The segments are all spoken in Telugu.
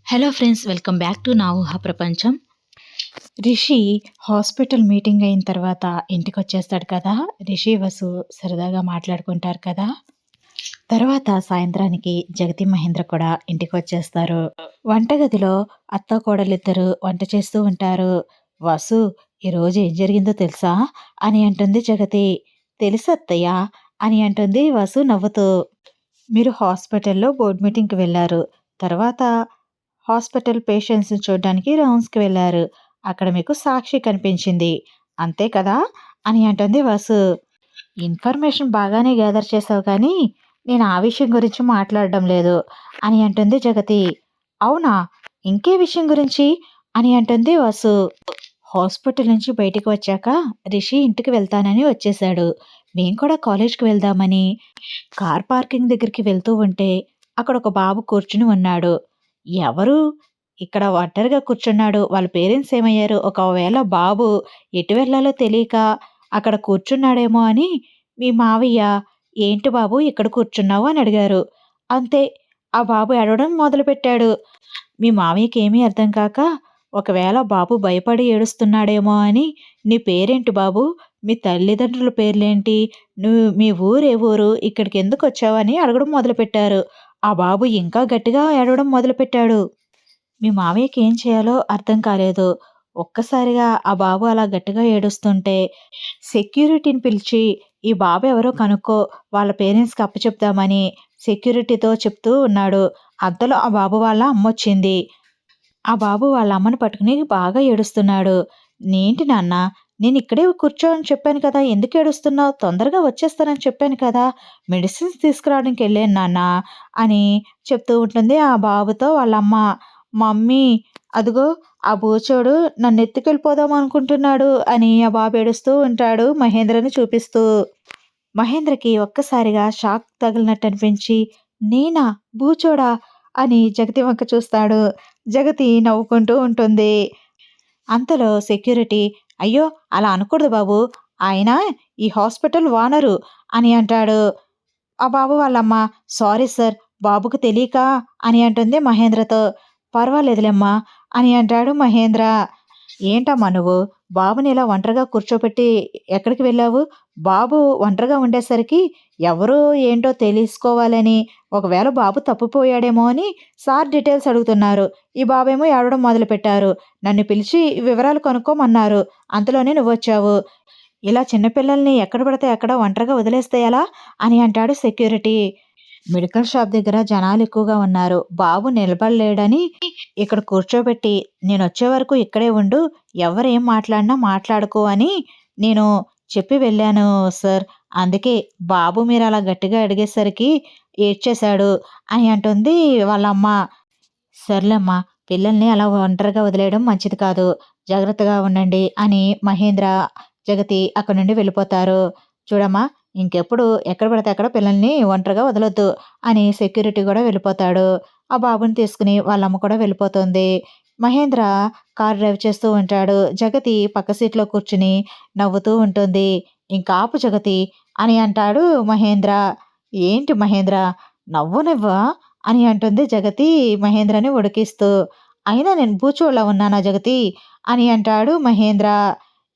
Hello friends, welcome back to నా ఊహా ప్రపంచం. రిషి హాస్పిటల్ మీటింగ్ అయిన తర్వాత ఇంటికొచ్చేస్తాడు కదా! రిషి, వసు సరదాగా మాట్లాడుకుంటారు కదా! తర్వాత సాయంత్రానికి జగతి, మహేంద్ర కూడా ఇంటికొచ్చేస్తారు. వంటగదిలో అత్త కోడలిద్దరూ వంట చేస్తూ ఉంటారు. వసు, ఈరోజు ఏం జరిగిందో తెలుసా? అని అంటుంది జగతి. తెలుసత్తయ్య అని అంటుంది వసు నవ్వుతూ. మీరు హాస్పిటల్‌లో బోర్డ్ మీటింగ్‌కి వెళ్లారు. తర్వాత హాస్పిటల్ పేషెంట్స్‌ని చూడ్డానికి రౌండ్స్‌కి వెళ్లారు. అక్కడ మీకు సాక్షి కనిపించింది. అంతే కదా! అని అంటుంది వసు. ఇన్ఫర్మేషన్ బాగానే గ్యాదర్ చేసావు కానీ, నేను ఆ విషయం గురించి మాట్లాడడం లేదు అని అంటుంది జగతి. అవునా? ఇంకే విషయం గురించి? అని అంటుంది వసు. హాస్పిటల్ నుంచి బయటికి వచ్చాక రిషి ఇంటికి వెళ్తానని వచ్చేశాడు. మేం కూడా కాలేజ్‌కి వెళ్దామని కార్ పార్కింగ్ దగ్గరికి వెళ్తూ ఉంటే అక్కడ ఒక బాబు కూర్చుని ఉన్నాడు. ఎవరు? ఇక్కడ ఒంటరిగా కూర్చున్నాడు. వాళ్ళ పేరెంట్స్ ఏమయ్యారు? ఒకవేళ బాబు ఎటు వెళ్ళాలో తెలియక అక్కడ కూర్చున్నాడేమో అని మీ మావయ్య, "ఏంటి బాబు ఇక్కడ కూర్చున్నావు?" అని అడిగారు. అంతే. ఆ బాబు ఏడవడం మొదలుపెట్టాడు. మీ మావయ్యకి ఏమీ అర్థం కాక, ఒకవేళ బాబు భయపడి ఏడుస్తున్నాడేమో అని, "నీ పేరేంటి బాబు? మీ తల్లిదండ్రుల పేర్లేంటి? మీ ఊరే ఊరు? ఇక్కడికెందుకొచ్చావు?" అని అడగడం మొదలుపెట్టారు. ఆ బాబు ఇంకా గట్టిగా ఏడవడం మొదలుపెట్టాడు. మీ మావయ్యకి ఏం చేయాలో అర్థం కాలేదు. ఒక్కసారిగా ఆ బాబు అలా గట్టిగా ఏడుస్తుంటే, సెక్యూరిటీని పిలిచి, "ఈ బాబు ఎవరో కనుక్కో, వాళ్ళ పేరెంట్స్‌కి అప్పచెప్దామని" సెక్యూరిటీతో చెప్తూ ఉన్నాడు. అంతలో ఆ బాబు వాళ్ళ అమ్మొచ్చింది. ఆ బాబు వాళ్ళ అమ్మని పట్టుకుని బాగా ఏడుస్తున్నాడు. "ఏంటి నాన్న? నేనిక్కడే కూర్చో అని చెప్పాను కదా! ఎందుకు ఏడుస్తున్నావు? తొందరగా వచ్చేస్తానని చెప్పాను కదా! మెడిసిన్స్ తీసుకురావడానికెళ్ళాను నాన్న" అని చెప్తూ ఉంటుంది ఆ బాబుతో వాళ్ళమ్మ. "మమ్మీ, అదిగో ఆ బూచోడు నన్నెత్తుకెళ్ళిపోదాం అనుకుంటున్నాడు" అని ఆ బాబు ఏడుస్తూ ఉంటాడు మహేంద్రని చూపిస్తూ. మహేంద్రకి ఒక్కసారిగా షాక్ తగిలినట్టు అనిపించి, "నేనా? బూచోడా?" అని జగతి వంక చూస్తాడు. జగతి నవ్వుకుంటూ ఉంటుంది. అంతలో సెక్యూరిటీ, "అయ్యో! అలా అనకూడదు బాబు. ఆయన ఈ హాస్పిటల్ ఓనరు" అని అంటాడు. ఆ బాబు వాళ్ళమ్మ, "సారీ సార్, బాబుకి తెలీక" అని అంటుంది మహేంద్రతో. "పర్వాలేదులేమ్మా" అని అంటాడు మహేంద్ర. "ఏంటమ్మా నువ్వు? బాబుని ఇలా ఒంటరిగా కూర్చోపెట్టి ఎక్కడికి వెళ్ళావు? బాబు ఒంటరిగా ఉండేసరికి ఎవరో ఏంటో తెలుసుకోవాలని, ఒకవేళ బాబు తప్పిపోయాడేమో అని సార్ డీటెయిల్స్ అడుగుతున్నారు. ఈ బాబేమో ఏడవడం మొదలుపెట్టారు. నన్ను పిలిచి వివరాలు కనుక్కోమన్నారు. అంతలోనే నువ్వొచ్చావు. ఇలా చిన్న పిల్లల్ని ఎక్కడ పడితే అక్కడ ఒంటరిగా వదిలేస్తే ఎలా?" అని అంటాడు సెక్యూరిటీ. మెడికల్ షాప్ దగ్గర జనాలు ఎక్కువగా ఉన్నారు. బాబు నిలబడలేడని ఇక్కడ కూర్చోబెట్టి, "నేనొచ్చే వరకు ఇక్కడే ఉండు. ఎవరేం మాట్లాడినా మాట్లాడకు" అని నేను చెప్పి వెళ్ళాను సార్. అందుకే బాబు మీరలా గట్టిగా అడిగేసరికి ఏడ్చేశాడు అని అంటుంది వాళ్ళమ్మ. "సర్లేమ్మా, పిల్లల్ని అలా ఒంటరిగా వదిలేయడం మంచిది కాదు. జాగ్రత్తగా ఉండండి" అని మహేంద్ర, జగతి అక్కడి నుండి వెళ్ళిపోతారు. "చూడమ్మా, ఇంకెప్పుడు ఎక్కడ పడితే అక్కడ పిల్లల్ని ఒంటరిగా వదలొద్దు" అని సెక్యూరిటీ గూడా వెళ్ళిపోతాడు. ఆ బాబుని తీసుకుని వాళ్ళమ్మ కూడా వెళ్ళిపోతుంది. మహేంద్ర కారు డ్రైవ్ చేస్తూ ఉంటాడు. జగతి పక్క సీట్‌లో కూర్చుని నవ్వుతూ ఉంటుంది. "ఇంకాపు జగతి" అని అంటాడు మహేంద్ర. "ఏంటి మహేంద్ర, నవ్వనివ్వా?" అని అంటుంది జగతి మహేంద్రని ఉడికిస్తూ. "అయినా నేను బూచోడిలా ఉన్నానా జగతి?" అని అంటాడు మహేంద్ర.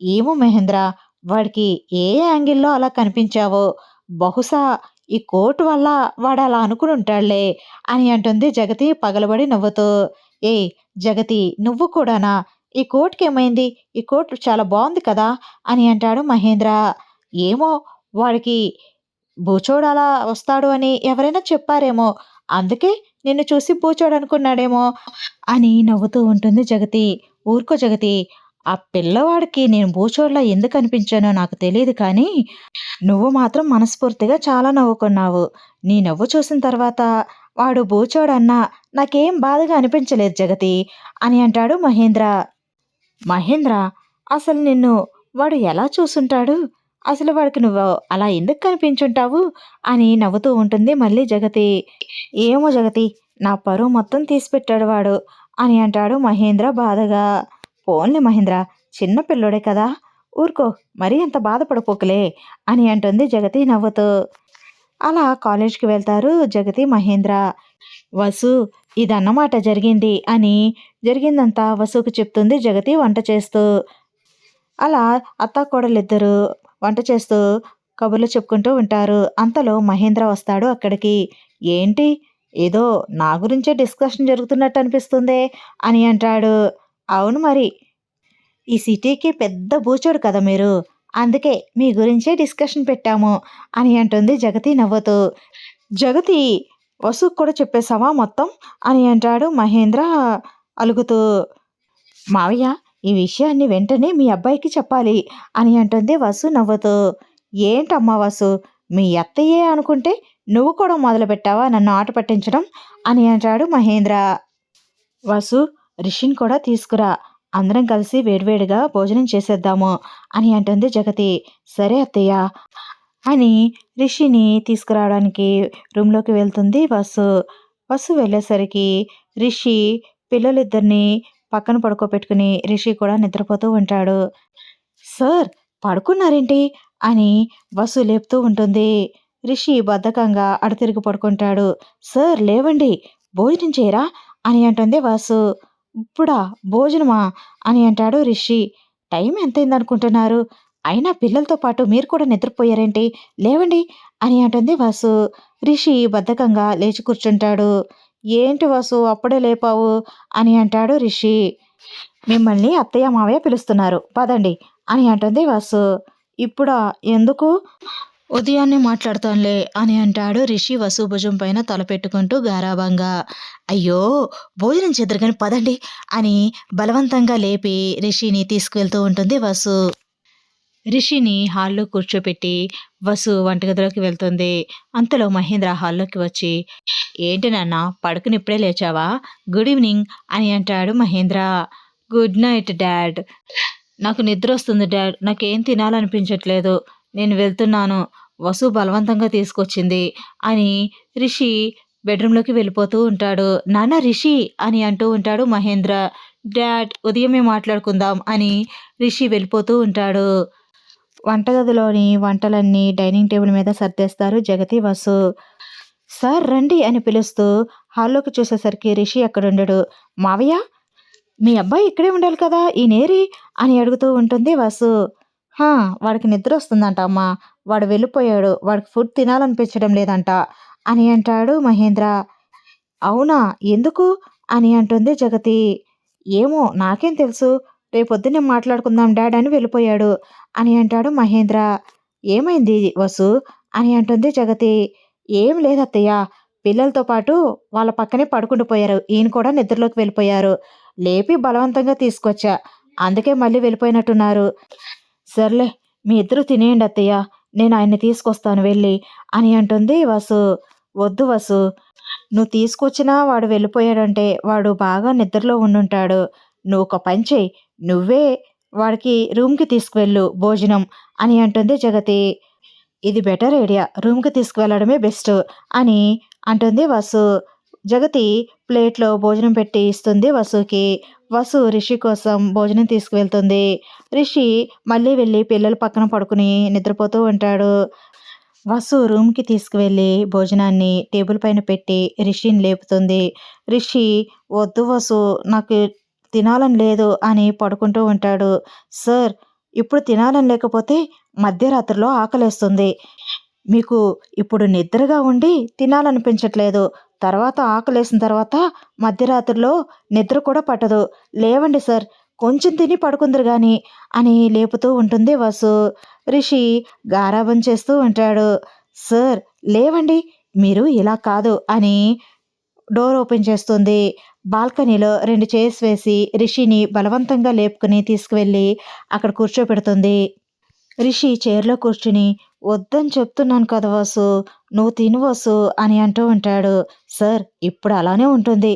"ఏమో మహేంద్ర, వాడికి ఏ యాంగిల్‌లో అలా కనిపించావో. బహుశా ఈ కోట్ వల్ల వాడలా అనుకునుంటాడులే" అని అంటుంది జగతి పగలబడి నవ్వుతూ. "ఏయ్ జగతి, నువ్వు కూడానా? ఈ కోట్‌కేమైంది? ఈ కోట్ చాలా బావుంది కదా!" అని అంటాడు మహేంద్ర. "ఏమో, వాడికి బూచోడలా వస్తాడు అని ఎవరైనా చెప్పారేమో. అందుకే నిన్ను చూసి బూచోడనుకున్నాడేమో" అని నవ్వుతూ ఉంటుంది జగతి. "ఊరుకో జగతి, ఆ పిల్లవాడికి నేను బూచోడులా ఎందుకనిపించానో నాకు తెలీదు కానీ, నువ్వు మాత్రం మనస్ఫూర్తిగా చాలా నవ్వుకున్నావు. నీ నవ్వు చూసిన తర్వాత వాడు బూచోడన్నా నాకేం బాధగా అనిపించలేదు జగతి" అని అంటాడు మహేంద్ర. "మహేంద్ర, అసలు నిన్ను వాడు ఎలా చూసుంటాడు? అసలు వాడికి నువ్వు అలా ఎందుకు కనిపించుంటావు?" అని నవ్వుతూ ఉంటుంది మళ్ళీ జగతి. "ఏమో జగతి, నా పరువు మొత్తం తీసిపెట్టాడు వాడు" అని అంటాడు మహేంద్ర బాధగా. "పోన్లే మహేంద్ర, చిన్న పిల్లోడే కదా! ఊరుకో, మరీ అంత బాధపడిపోకులే" అని అంటుంది జగతి నవ్వుతూ. అలా కాలేజ్‌కి వెళ్తారు జగతి, మహేంద్ర. వసు ఇదన్నమాట జరిగింది అని జరిగిందంతా వసుకు చెప్తుంది జగతి వంట చేస్తూ. అలా అత్తాకోడలిద్దరూ వంట చేస్తూ కబుర్లు చెప్పుకుంటూ ఉంటారు. అంతలో మహేంద్ర వస్తాడు అక్కడికి. "ఏంటి? ఏదో నా గురించే డిస్కషన్ జరుగుతున్నట్టు అనిపిస్తుందే" అని అంటాడు. "అవును మరి. ఈ సిటీకి పెద్ద బూచోడు కదా మీరు. అందుకే మీ గురించే డిస్కషన్ పెట్టాము" అని అంటుంది జగతి నవ్వుతూ. "జగతి వసుకు కూడా చెప్పేసావా మొత్తం" అని అంటాడు మహేంద్ర అలుగుతూ. "మావయ్య ఈ విషయాన్ని వెంటనే మీ అబ్బాయికి చెప్పాలి" అని అంటుంది వసు నవ్వుతూ. "ఏంటమ్మా వసు, మీ అత్తయ్యే అనుకుంటే నువ్వు కూడా మొదలుపెట్టావా నన్ను ఆట పట్టించడం" అని అంటాడు మహేంద్ర. "వసు, రిషిని కూడా తీసుకురా. అందరం కలిసి వేడివేడిగా భోజనం చేసేద్దాము" అని అంటుంది జగతి. "సరే అత్తయ్య" అని రిషిని తీసుకురావడానికి రూమ్లోకి వెళ్తుంది వసు. వసు వెళ్ళేసరికి రిషి పిల్లలిద్దరిని పక్కన పడుకోబెట్టుకుని రిషి కూడా నిద్రపోతూ ఉంటాడు. "సార్ పడుకున్నారేంటి" అని వసు లేపుతూ ఉంటుంది. రిషి బద్ధకంగా అటు తిరిగి పడుకుంటాడు. "సార్ లేవండి, భోజనం చేయరా" అని అంటుంది వాసు. "ఇప్పుడా భోజనమా" అని అంటాడు రిషి. "టైం ఎంతైందనుకుంటున్నారు? అయినా పిల్లలతో పాటు మీరు కూడా నిద్రపోయారేంటి? లేవండి" అని అంటుంది వాసు. రిషి బద్ధకంగా లేచి కూర్చుంటాడు. "ఏంటి వాసు అప్పుడే లేపావు" అని అంటాడు రిషి. "మిమ్మల్ని అత్తయ్య మావయ్య పిలుస్తున్నారు, పదండి" అని అంటుంది వాసు. "ఇప్పుడా? ఎందుకు?" "ఉదయాన్నే మాట్లాడతానులే" అని అంటాడు రిషి వసు భుజం పైన తల పెట్టుకుంటూ గారాబంగా. "అయ్యో భోజనం చేద్దరు కానీ పదండి" అని బలవంతంగా లేపి రిషిని తీసుకువెళ్తూ ఉంటుంది వసు. రిషిని హాల్లో కూర్చోపెట్టి వసు వంటగదిలోకి వెళ్తుంది. అంతలో మహేంద్ర హాల్లోకి వచ్చి, "ఏంటి నాన్న పడుకుని ఇప్పుడే లేచావా? గుడ్ ఈవినింగ్" అని అంటాడు మహేంద్ర. "Good night dad. నాకు నిద్ర వస్తుంది డాడ్. నాకేం తినాలనిపించట్లేదు. నేను వెళ్తున్నాను. వసు బలవంతంగా తీసుకొచ్చింది" అని రిషి బెడ్రూమ్లోకి వెళ్ళిపోతూ ఉంటాడు. "నాన్న రిషి" అని అంటూ ఉంటాడు మహేంద్ర. "డాడ్ ఉదయమే మాట్లాడుకుందాం" అని రిషి వెళ్ళిపోతూ ఉంటాడు. వంటగదిలోని వంటలన్నీ డైనింగ్ టేబుల్ మీద సర్దేస్తారు జగతి, వసు. "సార్ రండి" అని పిలుస్తూ హాల్లోకి చూసేసరికి రిషి అక్కడుండడు. "మావయ్య, మీ అబ్బాయి ఇక్కడే ఉండాలి కదా, ఈయనేరి" అని అడుగుతూ ఉంటుంది వసు. "హా, వాడికి నిద్ర వస్తుందంట అమ్మా. వాడు వెళ్ళిపోయాడు. వాడికి ఫుడ్ తినాలనిపించడం లేదంట" అని అంటాడు మహేంద్ర. "అవునా, ఎందుకు" అని అంటుంది జగతి. "ఏమో నాకేం తెలుసు. రేపొద్దున్నే మాట్లాడుకుందాం డాడ్ అని వెళ్ళిపోయాడు" అని అంటాడు మహేంద్ర. "ఏమైంది వసు" అని అంటుంది జగతి. "ఏం లేదత్తయ్య, పిల్లలతో పాటు వాళ్ళ పక్కనే పడుకుండిపోయారు. ఈయన కూడా నిద్రలోకి వెళ్ళిపోయారు. లేపి బలవంతంగా తీసుకొచ్చా. అందుకే మళ్ళీ వెళ్ళిపోయినట్టున్నారు." "సర్లే, మీ ఇద్దరు తినేయండి అత్తయ్య, నేను ఆయన్ని తీసుకొస్తాను వెళ్ళి" అని అంటుంది వసు. "వద్దు వసు, నువ్వు తీసుకొచ్చినా వాడు వెళ్ళిపోయాడంటే వాడు బాగా నిద్రలో ఉండుంటాడు. నువ్వొక పని చెయ్యి, నువ్వే వాడికి రూమ్‌కి తీసుకువెళ్ళు భోజనం" అని అంటుంది జగతి. "ఇది బెటర్ ఐడియా, రూమ్‌కి తీసుకువెళ్ళడమే బెస్ట్" అని అంటుంది వసు. జగతి ప్లేట్‌లో భోజనం పెట్టి ఇస్తుంది వసుకి. వసు రిషి కోసం భోజనం తీసుకువెళ్తుంది. రిషి మళ్ళీ వెళ్ళి పిల్లల పక్కన పడుకుని నిద్రపోతూ ఉంటాడు. వసు రూమ్‌కి తీసుకువెళ్ళి భోజనాన్ని టేబుల్ పైన పెట్టి రిషిని లేపుతుంది. రిషి, "వద్దు వసు, నాకు తినాలని లేదు" అని పడుకుంటూ ఉంటాడు. "సార్, ఇప్పుడు తినాలని లేకపోతే మధ్యరాత్రిలో ఆకలేస్తుంది. మీకు ఇప్పుడు నిద్రగా ఉండి తినాలనిపించట్లేదు. తర్వాత ఆకలేసిన తర్వాత మధ్యరాత్రిలో నిద్ర కూడా పట్టదు. లేవండి సార్, కొంచెం తిని పడుకుందరు గాని" అని లేపుతూ ఉంటుంది వసు. రిషి గారాబం చేస్తూ ఉంటాడు. "సార్ లేవండి, మీరు ఇలా కాదు" అని డోర్ ఓపెన్ చేస్తుంది. బాల్కనీలో 2 చైర్స్ వేసి రిషిని బలవంతంగా లేపుకుని తీసుకువెళ్ళి అక్కడ కూర్చోపెడుతుంది. రిషి చైర్లో కూర్చుని, "వద్దని చెప్తున్నాను కదా వాసు, నువ్వు తిను వాసు" అని అంటూ ఉంటాడు. "సార్ ఇప్పుడు అలానే ఉంటుంది.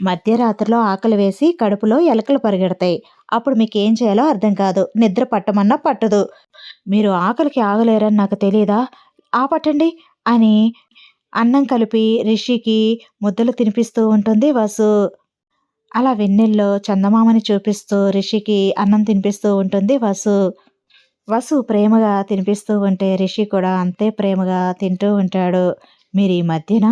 మధ్యరాత్రిలో ఆకలి వేసి కడుపులో ఎలకలు పరిగెడతాయి. అప్పుడు మీకేం చేయాలో అర్థం కాదు. నిద్ర పట్టమన్నా పట్టదు. మీరు ఆకలికి ఆగలేరని నాకు తెలీదా? ఆపటండి" అని అన్నం కలిపి రిషికి ముద్దలు తినిపిస్తూ ఉంటుంది వసు. అలా వెన్నెల్లో చందమామని చూపిస్తూ రిషికి అన్నం తినిపిస్తూ ఉంటుంది వసు. వసు ప్రేమగా తినిపిస్తూ ఉంటే రిషి కూడా అంతే ప్రేమగా తింటూ ఉంటాడు. మీరు ఈ మధ్యన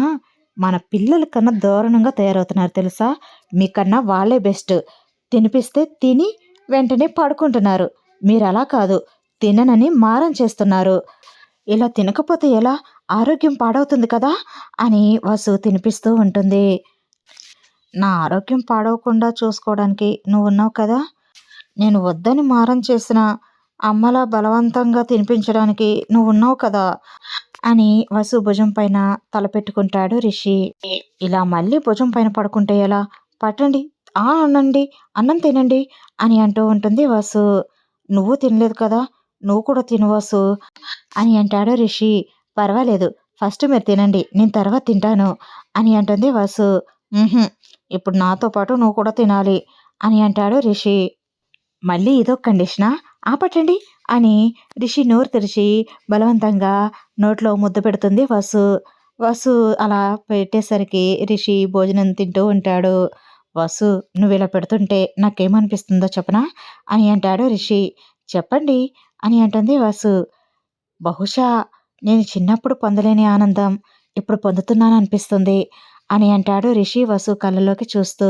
మన పిల్లల కన్నా దారుణంగా తయారవుతున్నారు తెలుసా? మీకన్నా వాళ్ళే బెస్ట్. తినిపిస్తే తిని వెంటనే పడుకుంటున్నారు. మీరలా కాదు. తిననని మారం చేస్తున్నారు. ఇలా తినకపోతే ఎలా? ఆరోగ్యం పాడవుతుంది కదా! అని వసు తినిపిస్తూ ఉంటుంది. నా ఆరోగ్యం పాడవకుండా చూసుకోవడానికి నువ్వున్నావు కదా! నేను వద్దని మారం చేసినా, అమ్మలా బలవంతంగా తినిపించడానికి నువ్వున్నావు కదా! అని వసు భుజం పైన తల పెట్టుకుంటాడు రిషి. ఇలా మళ్ళీ భుజం పైన పడుకుంటే ఎలా? పట్టండి. అనండి. అన్నం తినండి అని అంటూ ఉంటుంది వసు. నువ్వు తినలేదు కదా! నువ్వు కూడా తిను వసు అని అంటాడు రిషి. పర్వాలేదు. ఫస్ట్ మీరు తినండి. నేను తర్వాత తింటాను అని అంటుంది వసు. హుహు. ఇప్పుడు నాతో పాటు నువ్వు కూడా తినాలి అని అంటాడు రిషి. మళ్ళీ ఇదొక కండిషనా? ఆపటండి అని రిషి నోరు తెరిచి బలవంతంగా నోట్లో ముద్ద పెడుతుంది వసు. వసు అలా పెట్టేసరికి రిషి భోజనం తింటూ ఉంటాడు. వసు నువ్విలా పెడుతుంటే నాకేమనిపిస్తుందో చెప్పనా? అని అంటాడు రిషి. చెప్పండి అని అంటుంది వసు. బహుశా నేను చిన్నప్పుడు పొందలేని ఆనందం ఇప్పుడు పొందుతున్నాననిపిస్తుంది అని అంటాడు రిషి వసు కళ్ళలోకి చూస్తూ.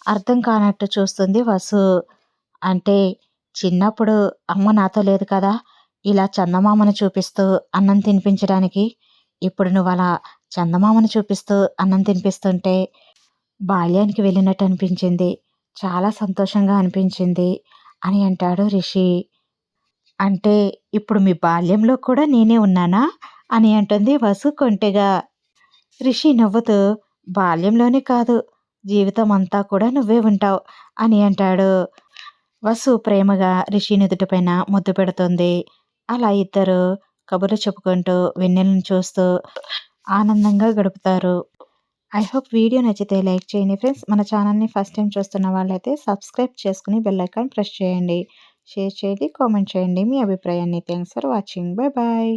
అర్థం కానట్టు చూస్తుంది వసు. అంటే చిన్నప్పుడు అమ్మ నాతో లేదు కదా! ఇలా చందమామను చూపిస్తూ అన్నం తినిపించడానికి. ఇప్పుడు నువ్వలా చందమామను చూపిస్తూ అన్నం తినిపిస్తుంటే బాల్యానికి వెళ్ళినట్టు అనిపించింది. చాలా సంతోషంగా అనిపించింది అని అంటాడు రిషి. అంటే ఇప్పుడు మీ బాల్యంలో కూడా నేనే ఉన్నానా? అని అంటుంది వసు కొంటెగా. రిషి నవ్వుతూ బాల్యంలోనే కాదు, జీవితం అంతా కూడా నువ్వే ఉంటావు అని అంటాడు. వసు ప్రేమగా రిషి నుదుటిపైన ముద్దు పెడుతుంది. అలా ఇద్దరు కబుర్లు చెప్పుకుంటూ వెన్నెలను చూస్తూ ఆనందంగా గడుపుతారు. ఐ హోప్ వీడియో నచ్చితే లైక్ చేయండి ఫ్రెండ్స్. మన ఛానల్ని ఫస్ట్ టైం చూస్తున్న వాళ్ళైతే సబ్స్క్రైబ్ చేసుకుని బెల్ ఐకాన్ ప్రెస్ చేయండి. షేర్ చేయండి, కామెంట్ చేయండి మీ అభిప్రాయాన్ని. Thanks for watching. Bye bye.